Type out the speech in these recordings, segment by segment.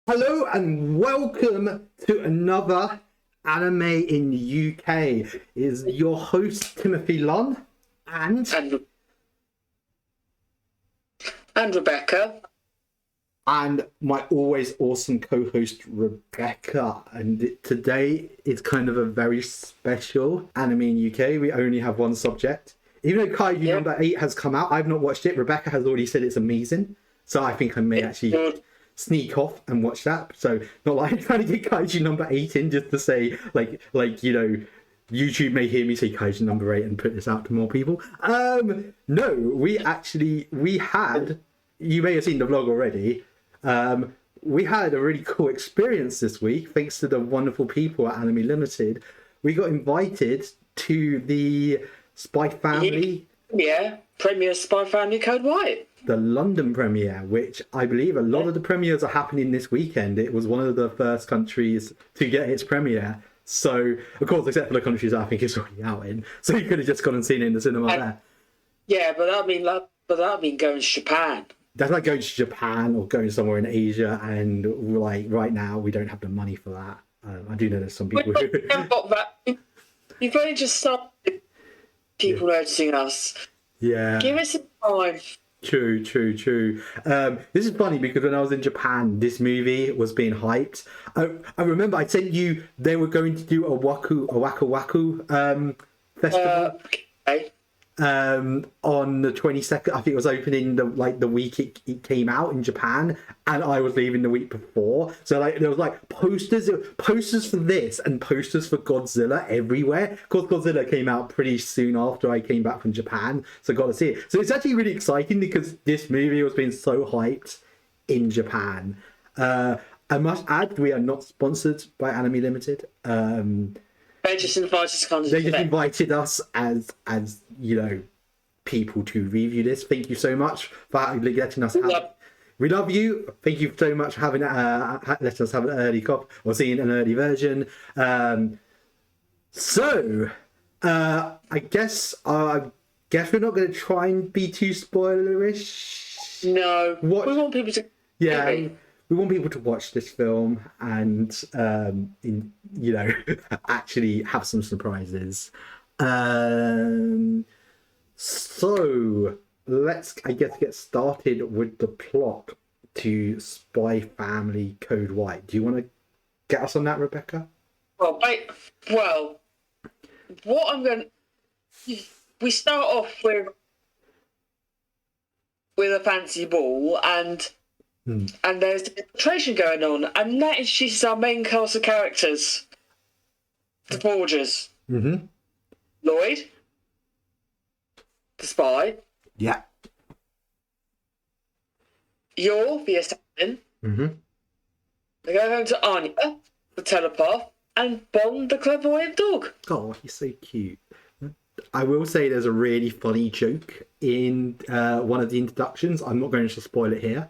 Hello and welcome to another Anime in the UK. Is your host Timothy Lunn and Rebecca. And my always awesome co-host Rebecca. And today is kind of a very special Anime in UK. We only have one subject. Even though Kaiju number 8 has come out, I've not watched it. Rebecca has already said it's amazing. So I think I may actually sneak off and watch that. So not like I'm trying to get Kaiju number 8 in just to say like YouTube may hear me say Kaiju number 8 and put this out to more people. No, we had, you may have seen the vlog already. We had a really cool experience this week thanks to the wonderful people at Anime Limited. We got invited to the Spy Family Premier Spy Family Code White. The London premiere, which I believe a lot of the premieres are happening this weekend. It was one of the first countries to get its premiere. So, of course, except for the countries I think it's already out in. So you could have just gone and seen it in the cinema there. Yeah, but that'd mean going to Japan. That's like going to Japan or going somewhere in Asia, and like right now we don't have the money for that. I do know there's some people who haven't got that. You've only just started people noticing us. Yeah. Give us some time. True. This is funny because when I was in Japan, this movie was being hyped. I remember I sent you, they were going to do a Waka Waku festival. Okay. On the 22nd. I think it was opening the week it came out in Japan, and I was leaving the week before. So there was posters for this and posters for Godzilla everywhere. Of course, Godzilla came out pretty soon after I came back from Japan, so I got to see it. So it's actually really exciting because this movie was being so hyped in Japan. I must add, we are not sponsored by Anime Limited. They just invited us to come to They just invited us as people to review this. Thank you so much for letting us have. We love you. Thank you so much for having let us have an early copy or seeing an early version. So I guess we're not going to try and be too spoilerish. No, we want people to. Yeah. We want people to watch this film and, actually have some surprises. So let's, get started with the plot to Spy Family Code White. Do you want to get us on that, Rebecca? Well, what I'm going to... We start off with a fancy ball and there's demonstration going on, and that introduces our main cast of characters, the Forgers. Mm-hmm. Loid, the spy. Yeah. Yor, the assassin. Mm-hmm. They go home to Anya, the telepath, and Bond, the clairvoyant dog. Oh, he's so cute. I will say there's a really funny joke in one of the introductions. I'm not going to spoil it here.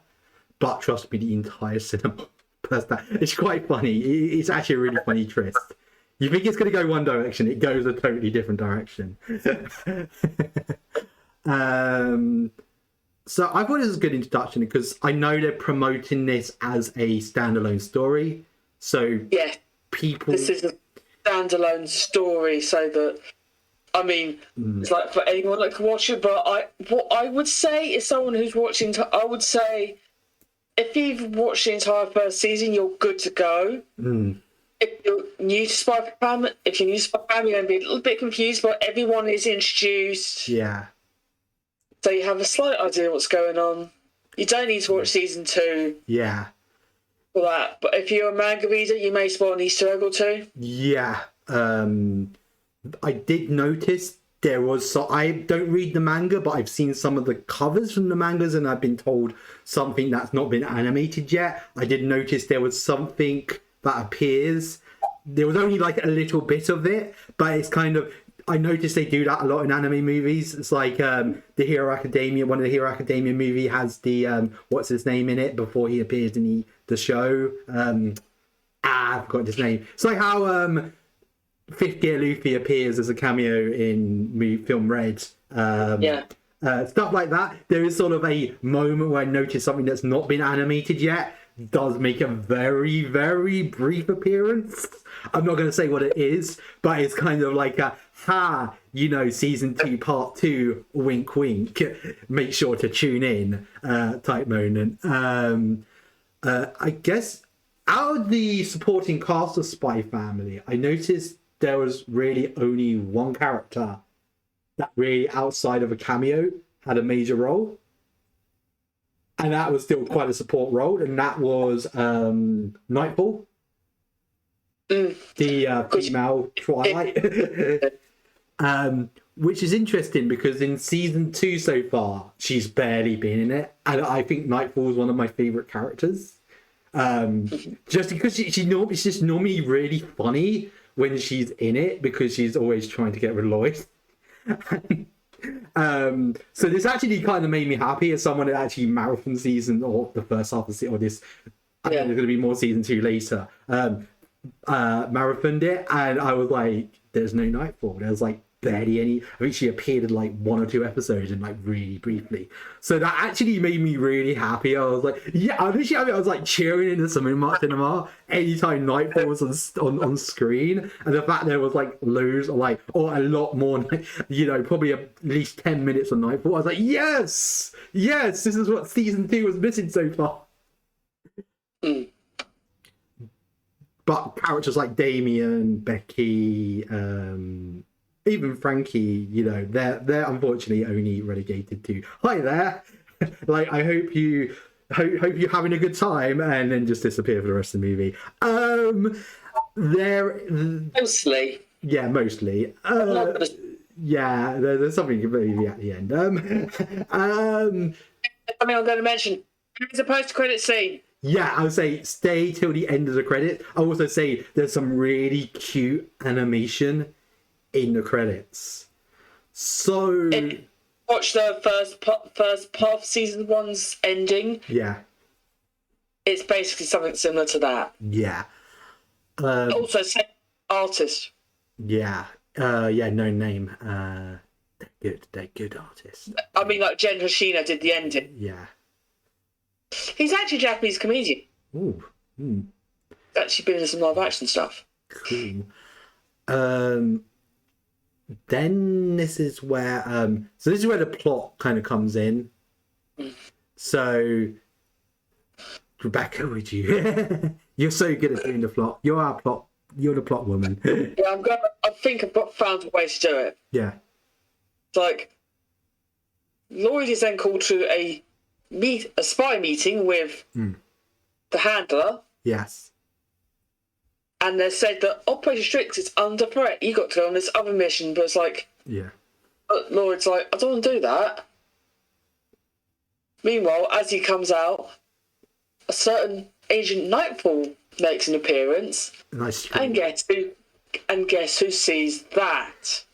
But trust me, the entire cinema, it's quite funny. It's actually a really funny twist. You think it's going to go one direction, it goes a totally different direction. So I thought it was a good introduction because I know they're promoting this as a standalone story. So yeah, this is a standalone story, so that it's like for anyone that can watch it. But what I would say is someone who's watching, I would say, if you've watched the entire first season, you're good to go. If you're new to Spy Family, you're going to be a little bit confused, but everyone is introduced. Yeah. So you have a slight idea what's going on. You don't need to watch season 2. Yeah. For that. But if you're a manga reader, you may spot an Easter egg or two. Yeah. I did notice there was, so I don't read the manga, but I've seen some of the covers from the mangas and I've been told something that's not been animated yet. I did notice there was something that appears. There was only like a little bit of it, but it's kind of, I noticed they do that a lot in anime movies. It's like the Hero Academia, one of the Hero Academia movie has the, what's his name in it before he appears in the show. I forgot his name. It's like how Fifth Gear Luffy appears as a cameo in film Red. Stuff like that. There is sort of a moment where I noticed something that's not been animated yet does make a very, very brief appearance. I'm not going to say what it is, but it's kind of like a, season 2, part 2, wink, wink, make sure to tune in type moment. I guess out of the supporting cast of Spy Family, I noticed there was really only one character that really, outside of a cameo, had a major role. And that was still quite a support role, and that was Nightfall. The female Twilight. Which is interesting because in season 2 so far, she's barely been in it. And I think Nightfall is one of my favourite characters. Just because she's just normally really funny when she's in it, because she's always trying to get rid of Loid. So this actually kind of made me happy as someone that actually marathon season, or the first half of this. I think there's going to be more season 2 later. Marathoned it, and I was like, "There's no Nightfall." There was like barely any. I think she appeared in like 1 or 2 episodes, and like really briefly. So that actually made me really happy. I was like, "Yeah!" I was like cheering in the cinema anytime Nightfall was on screen, and the fact there was like loads, or a lot more, probably at least 10 minutes of Nightfall. I was like, "Yes, yes! This is what season 2 was missing so far." But characters like Damien, Becky, even Frankie, they're unfortunately only relegated to hi there. Like, I hope you're having a good time, and then just disappear for the rest of the movie. Mostly. Yeah, mostly. Yeah, there's something maybe at the end. I'm going to mention, it's a post-credit scene. Yeah, I would say stay till the end of the credit. I would also say there's some really cute animation in the credits. So watch the first part of season 1's ending. Yeah, it's basically something similar to that. Yeah. Also, same artist. Yeah. Yeah. No name. They're good artists. I mean, like Jen Hoshino did the ending. Yeah. He's actually a Japanese comedian. Ooh. Hmm. He's actually been in some live action stuff. Cool. Then this is where the plot kind of comes in. So, Rebecca, would you? You're so good at doing the plot. You're our plot. You're the plot woman. Yeah, I think I've found a way to do it. Yeah. It's like Loid is then called to a spy meeting with the handler. Yes. And they said that Operation Strix is under threat. You got to go on this other mission, but it's like, yeah. But Loid's like, I don't want to do that. Meanwhile, as he comes out, a certain Agent Nightfall makes an appearance. Nice. And guess who sees that?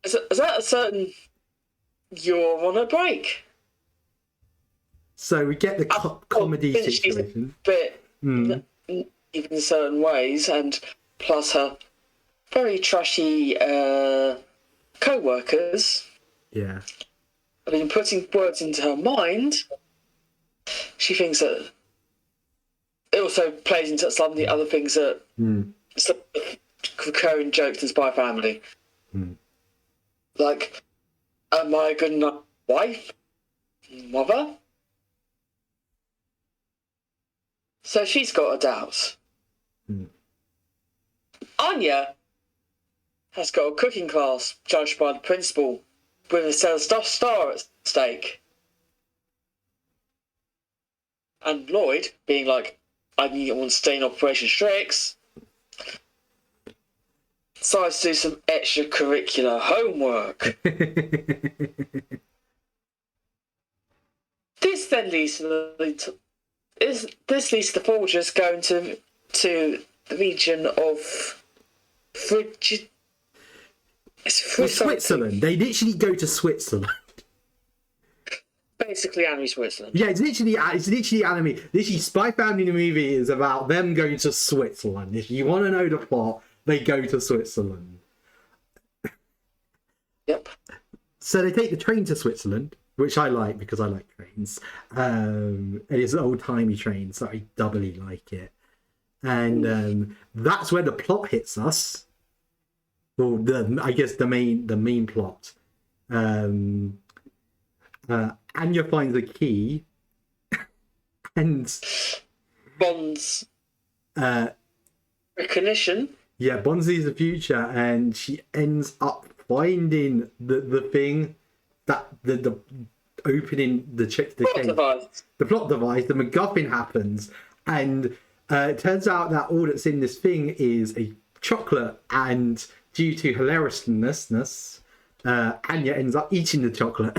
Is that a certain you're on a break? So we get the comedy situation. Bit even in certain ways, and plus her very trashy co-workers. Yeah. I mean, putting words into her mind, she thinks that it also plays into some of the other things that some recurring jokes in Spy Family. Like, am I a good enough wife? Mother? So she's got her doubts. Anya has got a cooking class judged by the principal with a star at stake. And Loid, being like, I want to stay in Operation Strix, decides to do some extracurricular homework. This then leads to the forgers going to the region of Switzerland. They literally go to Switzerland. Basically, anime Switzerland. Yeah, it's literally anime. Literally, Spy Family the movie is about them going to Switzerland. If you want to know the plot, they go to Switzerland. Yep. So they take the train to Switzerland. which I like because I like trains. And it's an old-timey train, so I doubly like it. And that's where the plot hits us. Well, I guess the main plot. Anya finds a key, and Bond's uh, recognition. yeah, Bond sees the future, and she ends up finding the thing that the opening the case, the plot device, the MacGuffin happens, and it turns out that all that's in this thing is a chocolate, and due to hilariousness, Anya ends up eating the chocolate.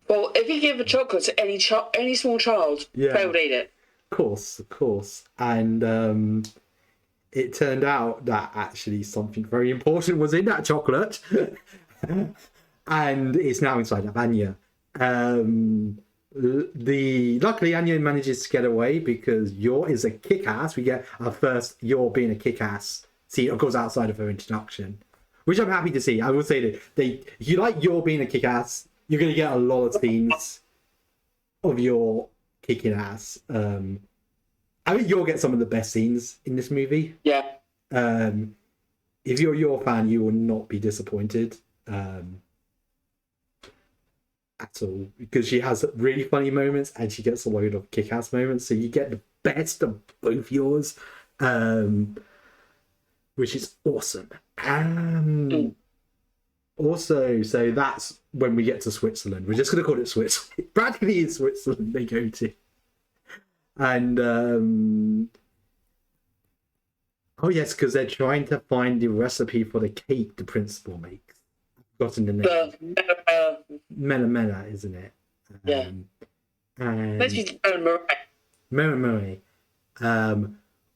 Well, if you give a chocolate to any small child, they would eat it. Of course. And it turned out that actually something very important was in that chocolate. And it's now inside of Anya. Luckily Anya manages to get away because Yor is a kick-ass. We get our first Yor being a kick-ass. See, of course, outside of her introduction, which I'm happy to see. I will say that if you like Yor being a kick-ass, you're going to get a lot of scenes of Yor kicking ass. I think Yor gets some of the best scenes in this movie. Yeah. If you're a Yor fan, you will not be disappointed at all, because she has really funny moments and she gets a load of kick-ass moments. So you get the best of both Yors, which is awesome. Also, so that's when we get to Switzerland. We're just going to call it Switzerland. Practically it's Switzerland they go to. And, oh yes, because they're trying to find the recipe for the cake the principal makes. I've forgotten the name. Mela, isn't it? Yeah. And Let's use Mela,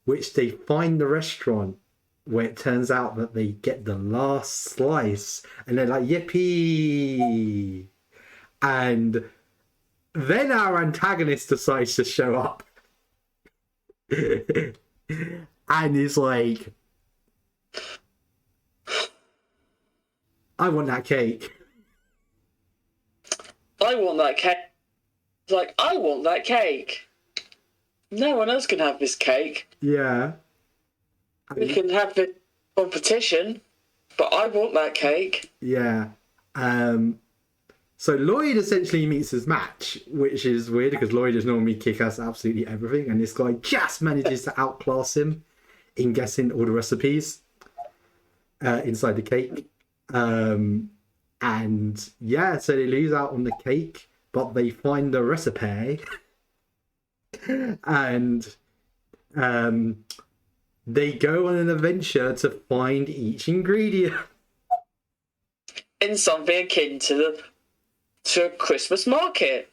which they find the restaurant, where it turns out that they get the last slice and they're like, yippee! And then our antagonist decides to show up. And he's like, I want that cake. I want that cake. It's like, I want that cake. No one else can have this cake. Yeah. We can have the competition, but I want that cake. Yeah. So Loid essentially meets his match, which is weird because Loid is normally kick-ass at absolutely everything, and this guy just manages to outclass him in guessing all the recipes inside the cake. And yeah, so they lose out on the cake, but they find the recipe. And they go on an adventure to find each ingredient in something akin to a Christmas market.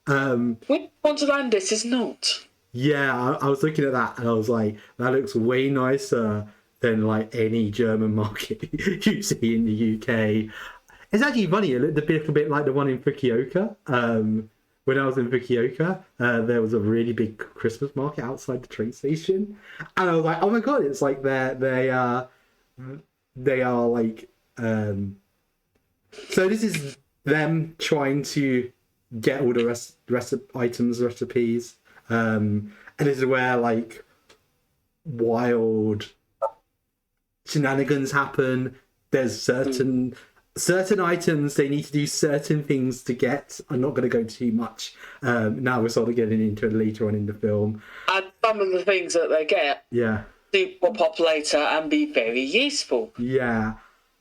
Which Wonderland this is not. Yeah, I was looking at that and I was like, that looks way nicer than like any German market you see in the UK. It's actually funny, it looked a little bit like the one in Fukuoka. When I was in Fukuoka, there was a really big Christmas market outside the train station, and I was like, "Oh my god!" It's like they are like. So this is them trying to get all the recipes, and this is where like wild shenanigans happen. There's certain items they need to do certain things to get. I'm not going to go too much. Now we're sort of getting into it later on in the film. And some of the things that they get do pop up later and be very useful. Yeah.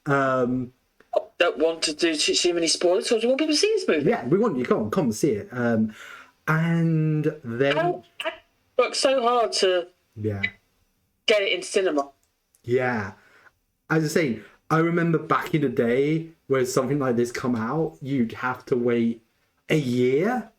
Don't want to do too many spoilers, so do you want people to see this movie? Yeah, we want you. Come and see it. And then I worked so hard to get it in cinema. Yeah. As I say, I remember back in the day where something like this come out, you'd have to wait a year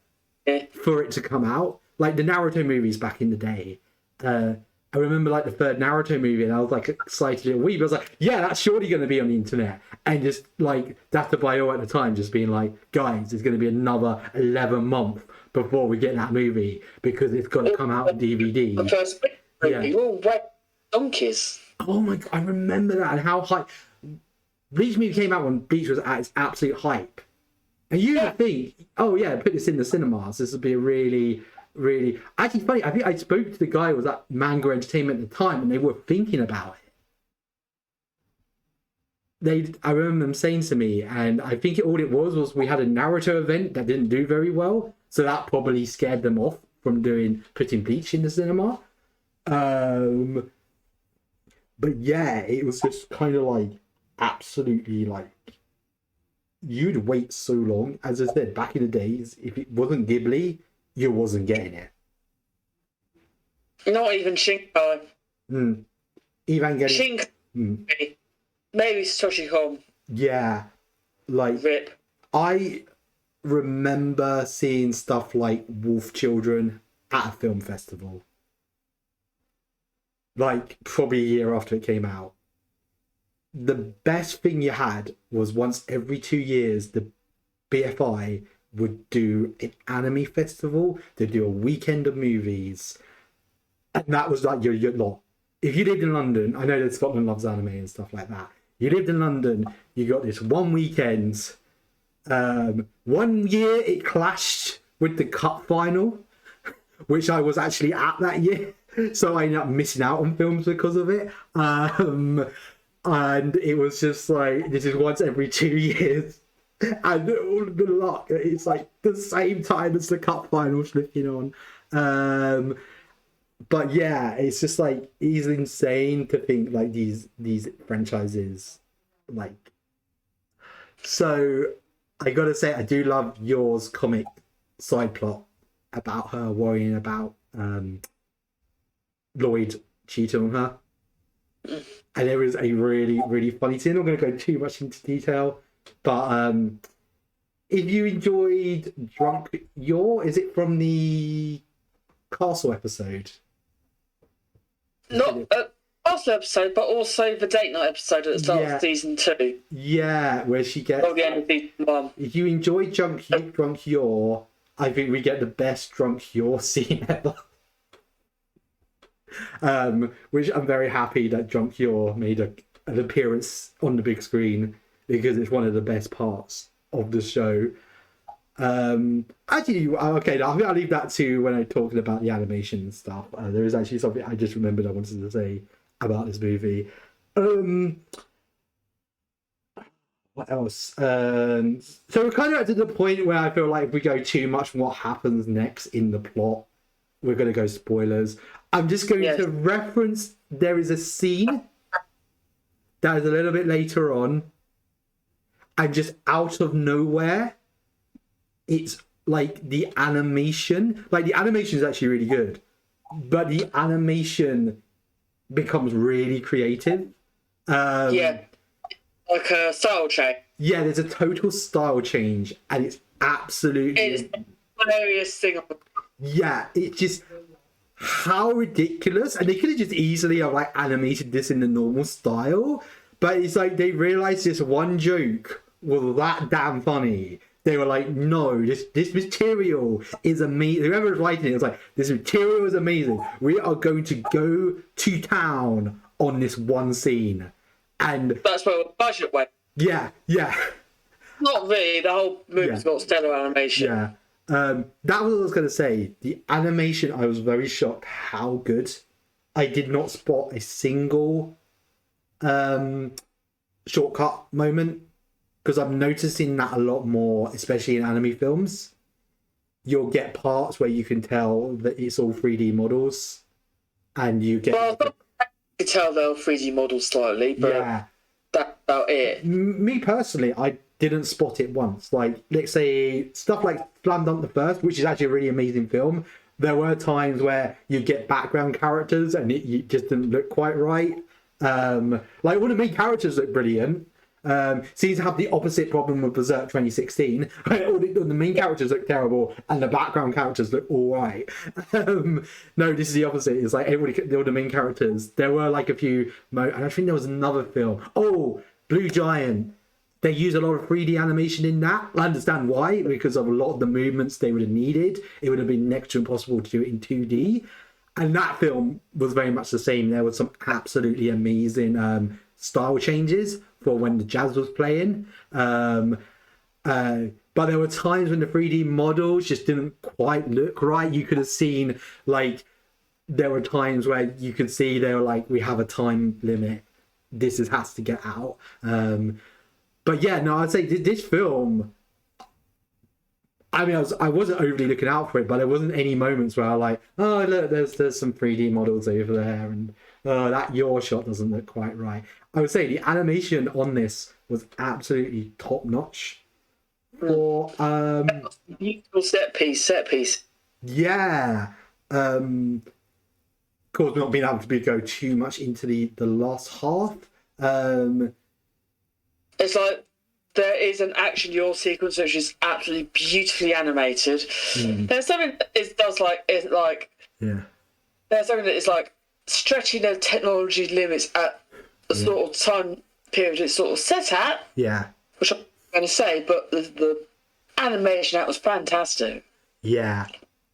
for it to come out. Like the Naruto movies back in the day. I remember like the third Naruto movie and I was like excited a wee bit. I was like, yeah, that's surely going to be on the internet. And just like Data Bio at the time just being like, guys, it's going to be another 11 months before we get that movie because it's got to come out on DVD. The first movie, we're all wet donkeys. Oh my god, I remember that and how hype. Bleach movie came out when Bleach was at its absolute hype. And you would think, oh yeah, put this in the cinemas. This would be a really, really actually funny. I think I spoke to the guy who was at Manga Entertainment at the time, and they were thinking about it. I remember them saying to me, and I think all it was we had a Naruto event that didn't do very well, so that probably scared them off from putting Bleach in the cinema. But yeah, it was just kind of like absolutely like you'd wait so long. As I said, back in the days, if it wasn't Ghibli, you wasn't getting it. Not even Shinkai. Evangelion. Shinkai. Maybe Satoshi Kon. Yeah, like Rip. I remember seeing stuff like Wolf Children at a film festival, like probably a year after it came out. The best thing you had was once every 2 years, the BFI would do an anime festival. They'd do a weekend of movies, and that was like your lot. If you lived in London, I know that Scotland loves anime and stuff like that. You lived in London, you got this one weekend. 1 year it clashed with the cup final, which I was actually at that year, so I ended up missing out on films because of it. And it was just like, this is once every 2 years, and all the luck, it's like the same time as the cup final flipping on. But yeah, it's just like, it's insane to think like these franchises, like. So I gotta say, I do love Yor's comic side plot about her worrying about Loid cheating on her, and there is a really, really funny scene. I'm not gonna go too much into detail, but if you enjoyed Drunk Yor, is it from the Castle episode? Not Castle episode, but also the date night episode at the start of season 2. Yeah, where she gets. Oh, the end of season 1. If you enjoy Drunk Yor, I think we get the best Drunk Yor scene ever. Which I'm very happy that Drunk Yor made an appearance on the big screen, because it's one of the best parts of the show. Actually, okay, I think I'll leave that to when I'm talking about the animation and stuff. There is actually something I just remembered I wanted to say about this movie. What else? So we're kind of at the point where I feel like if we go too much from what happens next in the plot, we're going to go spoilers. I'm just going to reference, there is a scene that is a little bit later on, and just out of nowhere, it's like the animation is actually really good, but the animation becomes really creative. Like a style change. Yeah, there's a total style change, and it's absolutely... It's the hilarious thing. Yeah, it's just how ridiculous. And they could have just easily have like animated this in the normal style, but it's like they realized this one joke was that damn funny. They were like, no, this material is amazing. Whoever was writing it was like, this material is amazing. We are going to go to town on this one scene. And that's where the budget went. Yeah. Not really. The whole movie's got stellar animation. Yeah. That was what I was going to say. The animation, I was very shocked how good. I did not spot a single shortcut moment, because I'm noticing that a lot more, especially in anime films. You'll get parts where you can tell that it's all 3D models, and you get... Well, I can tell they're 3D models slightly, but that's about it. Me personally, I didn't spot it once. Like, let's say, stuff like Slam Dunk the First, which is actually a really amazing film, there were times where you get background characters and it just didn't look quite right. Like, one of the main characters looked brilliant. Seems to have the opposite problem with Berserk 2016. All the main characters look terrible and the background characters look all right. No, this is the opposite. It's like all the main characters. There were like a few, and I think there was another film. Oh, Blue Giant. They use a lot of 3D animation in that. I understand why, because of a lot of the movements they would have needed. It would have been next to impossible to do it in 2D. And that film was very much the same. There was some absolutely amazing style changes for when the jazz was playing. But but there were times when the 3D models just didn't quite look right. You could have seen, like, there were times where you could see they were like, we have a time limit. Has to get out. But yeah, no, I'd say this film, I mean, I wasn't overly looking out for it, but there wasn't any moments where I like, oh, look, there's some 3D models over there, and that your shot doesn't look quite right. I would say the animation on this was absolutely top notch. For beautiful set piece. Yeah. Of course, not being able to go too much into the last half. It's like there is an action your sequence which is absolutely beautifully animated. There's something that there's something that is like stretching the technology limits at the sort of time period it's sort of set at. Yeah. Which I'm going to say, but the animation that was fantastic. Yeah.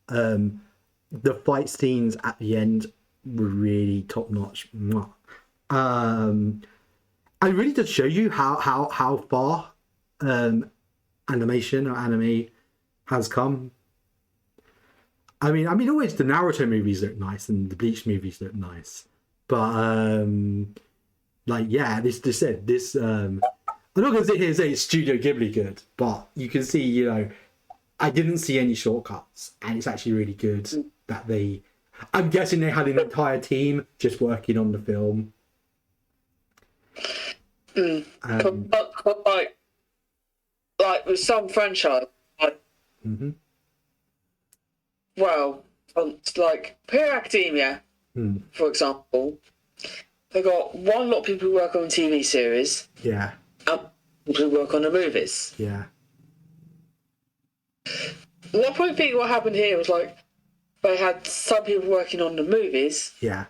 The fight scenes at the end were really top notch. I really did show you how far animation or anime has come. I mean, always the Naruto movies look nice and the Bleach movies look nice, but like, yeah, this I'm not gonna sit here and say it's Studio Ghibli good, but you can see, you know, I didn't see any shortcuts, and it's actually really good that I'm guessing they had an entire team just working on the film. But like with some franchise, well, like Hero Academia, for example, they got one lot of people who work on TV series, and people who work on the movies. What I probably think what happened here was like they had some people working on the movies, and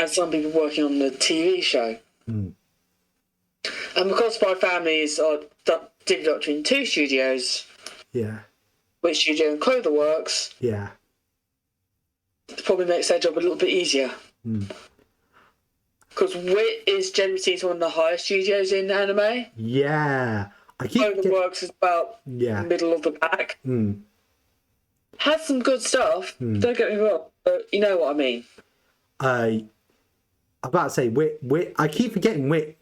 some people working on the TV show. And because Spy Families are divided up between two studios, which studio and Clover works, it probably makes their job a little bit easier. Because Wit is generally seen as one of the highest studios in anime. Clover works is about middle of the pack. Has some good stuff, don't get me wrong, but you know what I mean. I'm about to say Wit. I keep forgetting Wit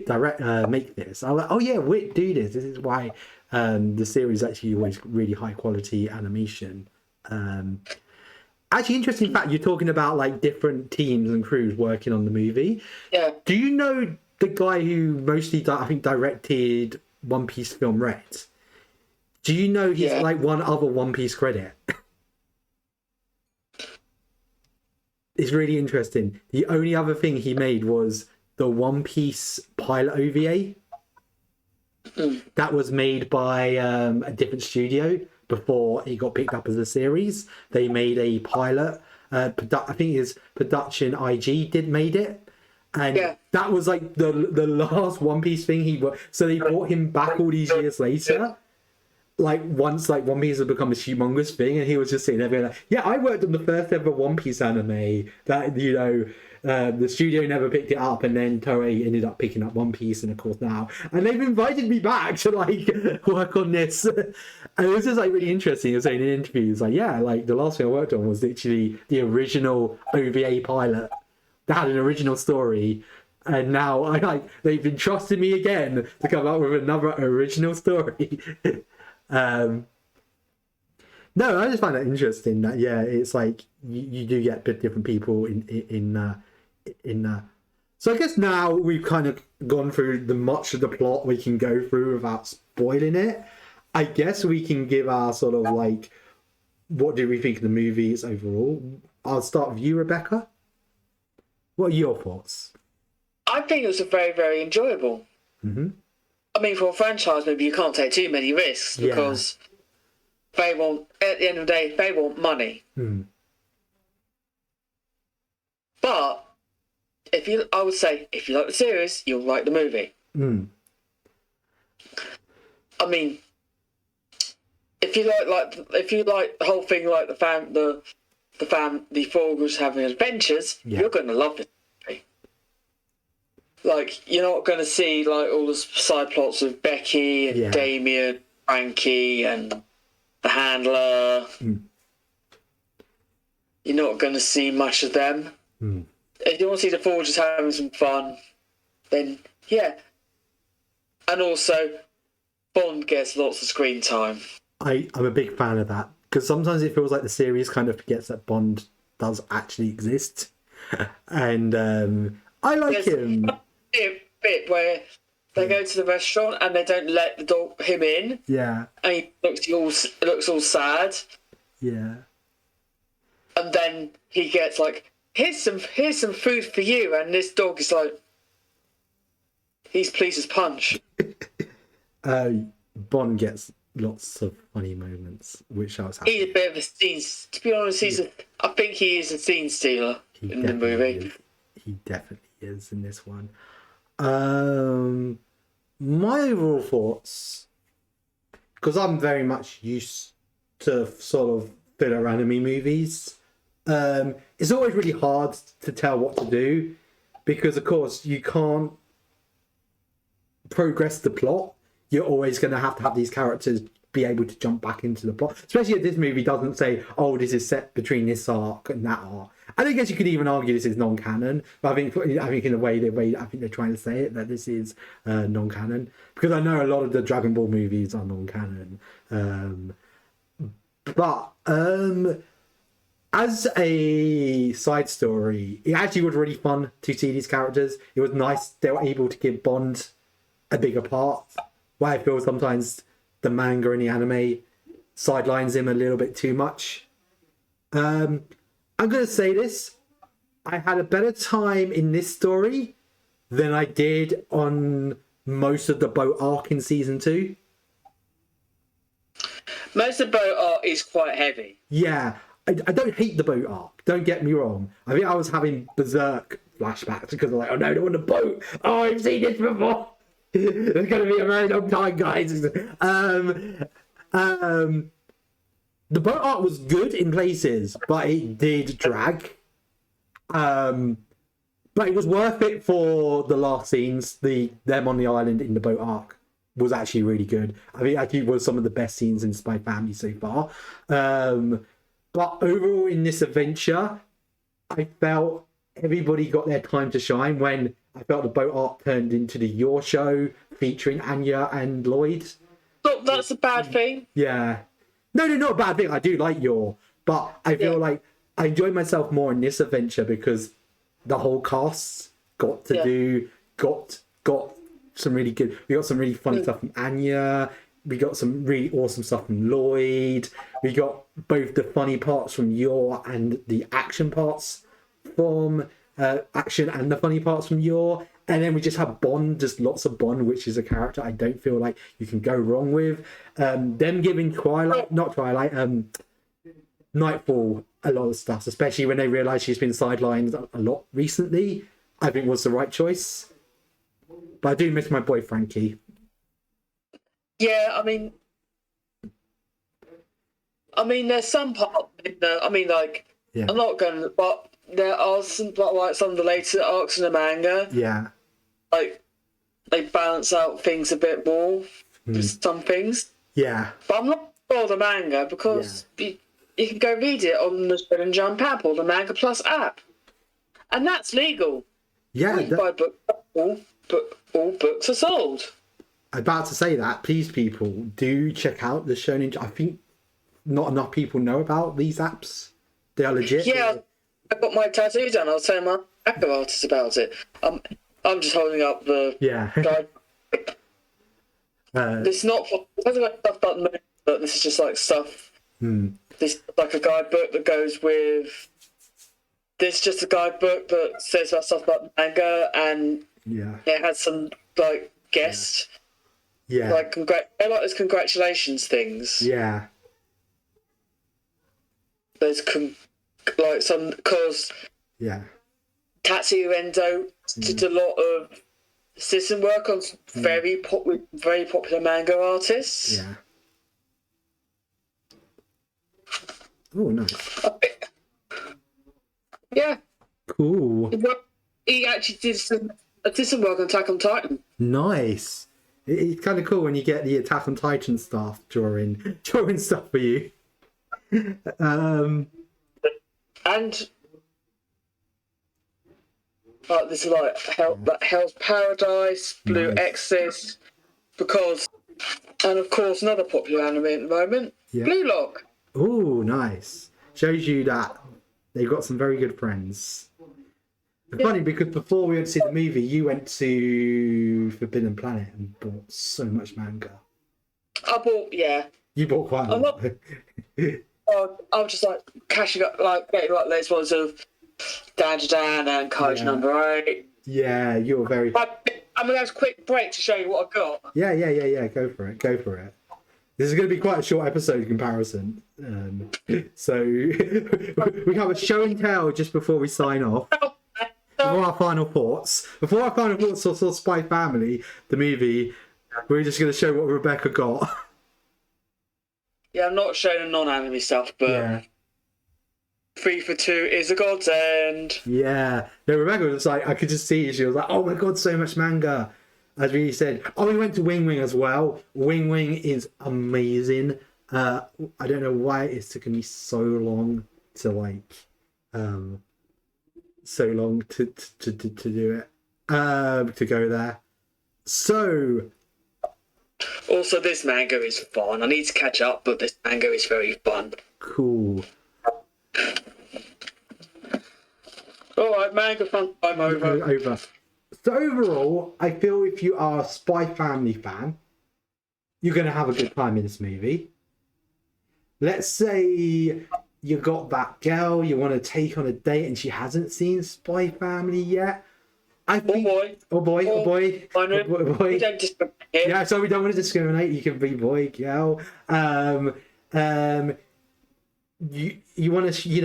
direct make this. I'm like, oh yeah, Wit do this. This is why the series actually always really high quality animation. Actually, interesting fact, you're talking about like different teams and crews working on the movie. Do you know the guy who mostly directed One Piece film Red? Do you know he's like one other One Piece credit? It's really interesting. The only other thing he made was the One Piece pilot OVA. That was made by a different studio before it got picked up as a series. They made a pilot. I think his Production IG made it. And that was like the last One Piece thing so they brought him back all these years later. Like once like One Piece had become a humongous thing, and he was just sitting there being like, yeah, I worked on the first ever One Piece anime that, you know, the studio never picked it up, and then Toei ended up picking up One Piece, and of course now, and they've invited me back to like work on this. And it was just like really interesting. He was saying in interviews like, yeah, like the last thing I worked on was literally the original OVA pilot that had an original story, and now they've entrusted me again to come up with another original story. No, I just find that interesting that it's like you do get different people in so I guess now we've kind of gone through the much of the plot we can go through without spoiling it. I guess we can give our sort of like, what do we think of the movies overall? I'll start with you, Rebecca. What are your thoughts? I think it was a very, very enjoyable. I mean, for a franchise, maybe you can't take too many risks because they want, at the end of the day, they want money. But I would say, if you like the series, you'll like the movie. I mean, if you like the whole thing, like the four groups having adventures, you're going to love it. Like, you're not going to see like all the side plots of Becky and Damien, Frankie and the handler. You're not going to see much of them. If you want to see the four just having some fun, then yeah. And also, Bond gets lots of screen time. I'm a big fan of that, because sometimes it feels like the series kind of forgets that Bond does actually exist. And I like him. A bit where they go to the restaurant and they don't let him in. Yeah. And he looks all sad. Yeah. And then he gets like, here's some food for you, and this dog is like, he's pleased as punch. Bond gets lots of funny moments, which I was happy. He's a bit of a scene. To be honest, I think he is a scene stealer in the movie. He definitely is in this one. My overall thoughts, because I'm very much used to sort of filler anime movies. It's always really hard to tell what to do, because of course you can't progress the plot. You're always going to have these characters be able to jump back into the plot, especially if this movie doesn't say, oh, this is set between this arc and that arc. And I guess you could even argue this is non-canon, but I think in a way I think they're trying to say it, that this is non-canon, because I know a lot of the Dragon Ball movies are non-canon. But as a side story, it actually was really fun to see these characters. It was nice they were able to give Bond a bigger part, where I feel sometimes the manga and the anime sidelines him a little bit too much. I'm going to say this. I had a better time in this story than I did on most of the boat arc in season 2. Most of the boat arc is quite heavy. Yeah, I don't hate the boat arc. Don't get me wrong. I think I was having berserk flashbacks because I'm like, oh no, they're on the boat. Oh, I've seen this before. It's going to be a very long time, guys. The boat arc was good in places, but it did drag. But it was worth it for the last scenes. Them on the island in the boat arc was actually really good. I think actually was some of the best scenes in Spy Family so far. But overall in this adventure, I felt everybody got their time to shine when I felt the boat arc turned into the Your Show featuring Anya and Loid. Look, that's a bad thing. Yeah. No, not a bad thing. I do like Your, but I feel like I enjoyed myself more in this adventure because the whole cast got some really good. We got some really funny stuff from Anya. We got some really awesome stuff from Loid. We got both the funny parts from Your and the action parts from Action and the funny parts from Your. And then we just have Bond, just lots of Bond, which is a character I don't feel like you can go wrong with. Them giving Nightfall a lot of stuff, especially when they realise she's been sidelined a lot recently, I think was the right choice. But I do miss my boy Frankie. Yeah, I mean, there's some part in the. I'm not going to, but there are some of the later arcs in the manga. Yeah. Like, they balance out things a bit more with some things. Yeah. But I'm not for the manga because you can go read it on the Shonen Jump app or the Manga Plus app, and that's legal. Yeah. Buy books, all books are sold. I'm about to say that. Please, people, do check out the Shonen. I think not enough people know about these apps. They are legit. Yeah, I got my tattoo done. I was telling my makeup artist about it. I'm just holding up the guide. It's not for stuff about the but this is just like stuff. This like a guidebook that goes with. This is just a guidebook that says about stuff about the manga, and it has some like guests. Yeah. Like I like those congratulations things. Yeah. There's like some because Tatsuya Endo did a lot of assistant work on very popular manga artists. Yeah. Oh, nice. Yeah. Cool. He actually did some assistant work on Attack on Titan. Nice. It's kind of cool when you get the Attack on Titan staff drawing stuff for you. And this is like Hell's Paradise, Blue Exorcist, because, and of course another popular anime at the moment, Blue Lock. Oh, nice. Shows you that they've got some very good friends. It's funny because before we went to see the movie, you went to Forbidden Planet and bought so much manga. I bought, You bought quite a lot. I was just like cashing up, like getting like those ones of Dan and Coach number 8. Yeah, you're very. I'm gonna have a quick break to show you what I've got. Yeah. Go for it. This is going to be quite a short episode in comparison. So we have a show and tell just before we sign off. Before our final thoughts on Spy Family, the movie, we're just going to show what Rebecca got. Yeah, I'm not showing the non-anime stuff, but 3 for 2 is a godsend. Yeah. No, Rebecca was like, I could just see, she was like, oh my god, so much manga. As we said. Oh, we went to Wing Wing as well. Wing Wing is amazing. I don't know why it's taken me so long to do it. To go there. So also, this manga is fun. I need to catch up, but this manga is very fun. Cool. Alright, manga fun time over. So overall, I feel if you are a Spy Family fan, you're going to have a good time in this movie. Let's say you got that girl you want to take on a date and she hasn't seen Spy Family yet. Oh boy. We don't discriminate. Yeah, so we don't want to discriminate. You can be boy, girl. You want to, you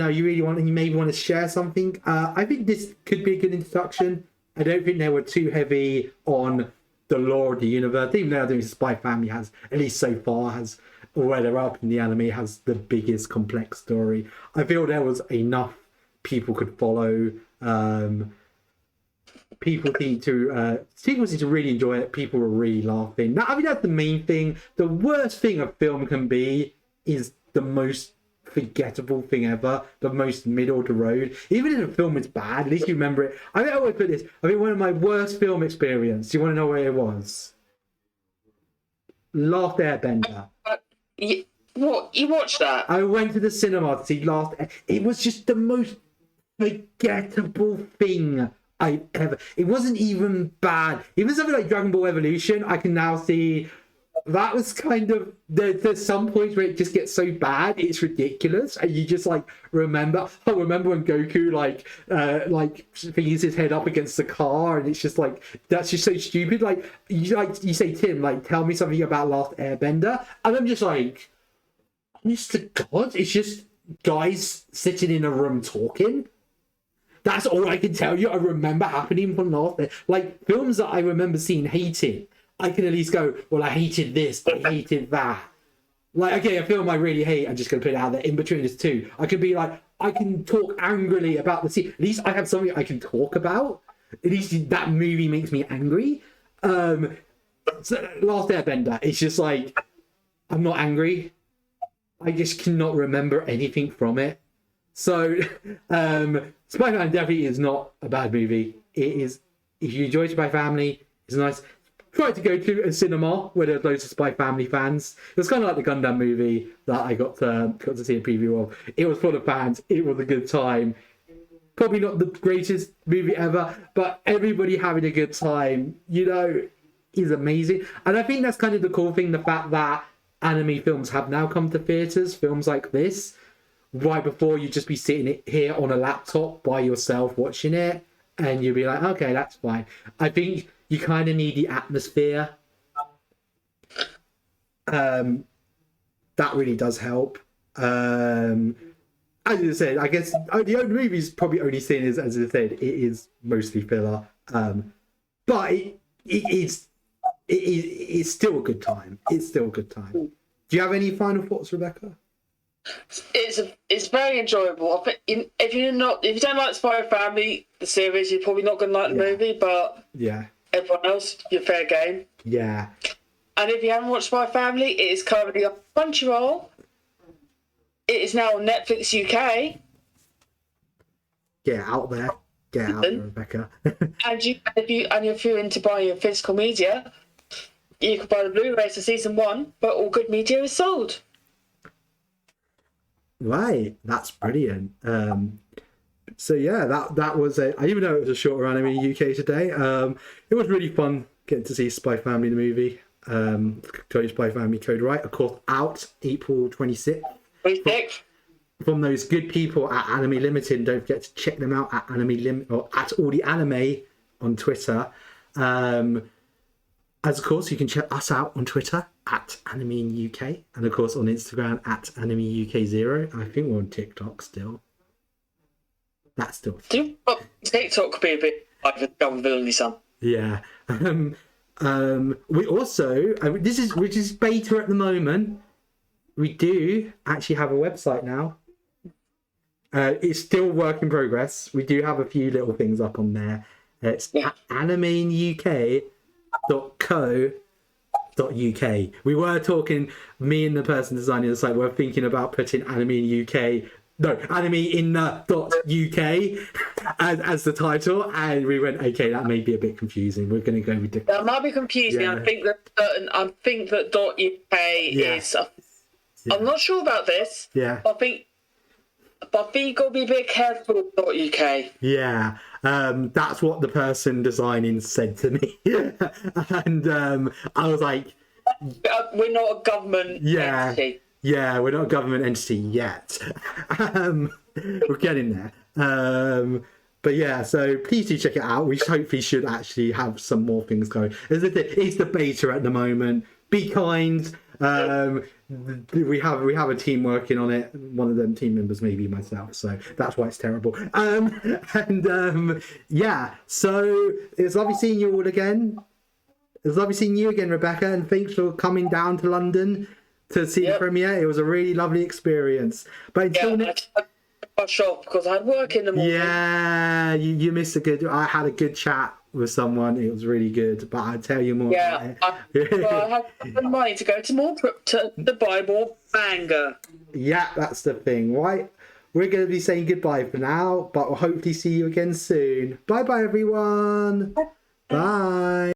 maybe want to share something. I think this could be a good introduction. I don't think they were too heavy on the lore of the universe, even though I think Spy Family has, at least so far, has where they're up in the anime, has the biggest complex story. I feel there was enough people could follow. People seem to really enjoy it. People were really laughing. Now, I mean, that's the main thing. The worst thing a film can be is the most forgettable thing ever, the most middle of the road. Even if a film is bad, at least you remember it. I always put this. I mean, one of my worst film experience. Do you want to know where it was? Last Airbender. What? You watched that? I went to the cinema to see Last. It was just the most forgettable thing I ever. It wasn't even bad. Even something like Dragon Ball Evolution, I can now see. That was kind of there's some points where it just gets so bad it's ridiculous, and you just remember. I remember when Goku flings his head up against the car, and it's just that's just so stupid. You say, Tim, tell me something about Last Airbender, and I'm just honest to God, it's just guys sitting in a room talking. That's all I can tell you. I remember happening from Last films that I remember seeing hating. I can at least go, well, I hated this, I hated that. Okay, a film I really hate, I'm just going to put it out there, In Between Us 2. I can be I can talk angrily about the scene. At least I have something I can talk about. At least that movie makes me angry. So Last Airbender, it's just I'm not angry. I just cannot remember anything from it. So, Spy-Man definitely is not a bad movie. It is, if you enjoy Spy Family, it's nice. Tried to go to a cinema where there's loads of Spy Family fans. It was kind of like the Gundam movie that I got to see a preview of. It was full of fans. It was a good time. Probably not the greatest movie ever, but everybody having a good time, is amazing. And I think that's kind of the cool thing, the fact that anime films have now come to theatres, films like this. Right before, you'd just be sitting here on a laptop by yourself watching it, and you'd be like, okay, that's fine. I think you kind of need the atmosphere. That really does help. As I said, I guess the only movie's probably only seen as I said, it is mostly filler. But it's still a good time. It's still a good time. Do you have any final thoughts, Rebecca? It's very enjoyable. I think if you don't like Spy Family, the series, you're probably not going to like the movie. But yeah, everyone else, you're fair game. Yeah, And if you haven't watched Spy Family, it is currently on Crunchyroll. It is now on Netflix UK. Get out there. Get out there, Rebecca. And if you're into buying physical media, you can buy the Blu-rays for season 1, but all good media is sold. Right, that's brilliant. So yeah, that was even though it was a shorter anime in the UK today, it was really fun getting to see Spy Family the movie. Spy Family Code Right, of course, out April 26th. 26th. From those good people at Anime Limited. Don't forget to check them out at or at All the Anime on Twitter. As of course, you can check us out on Twitter at Anime in UK, and of course on Instagram at Anime UK0. I think we're on TikTok still. That's still. TikTok could be a bit like the government son. Yeah. We also, which is beta at the moment. We do actually have a website now. It's still work in progress. We do have a few little things up on there. It's animeinuk.co.uk. We were talking, me and the person designing the site were thinking about putting anime in UK. No, anime in .uk as the title, and we went, okay, that may be a bit confusing. We're going to go with that might be confusing. Yeah. I think that .uk is. I'm not sure about this. Yeah. I think you've got to be a bit careful with .uk. Yeah. That's what the person designing said to me, and I was like, "We're not a government entity." Yeah, we're not a government entity yet. We're getting there. But yeah, so please do check it out. We hopefully should actually have some more things going. It's the beta at the moment. Be kind. We have a team working on it. One of them team members may be myself, so that's why it's terrible. Yeah, so it's lovely seeing you all again. It's lovely seeing you again, Rebecca, and thanks for coming down to London to see the premiere. It was a really lovely experience. But until next, I shop because I had work in the morning. Yeah, you missed I had a good chat with someone. It was really good, but I'll tell you more. Yeah, I have the money to go to buy more manga. Yeah, that's the thing, right? We're going to be saying goodbye for now, but we'll hopefully see you again soon. Bye, everyone. Bye.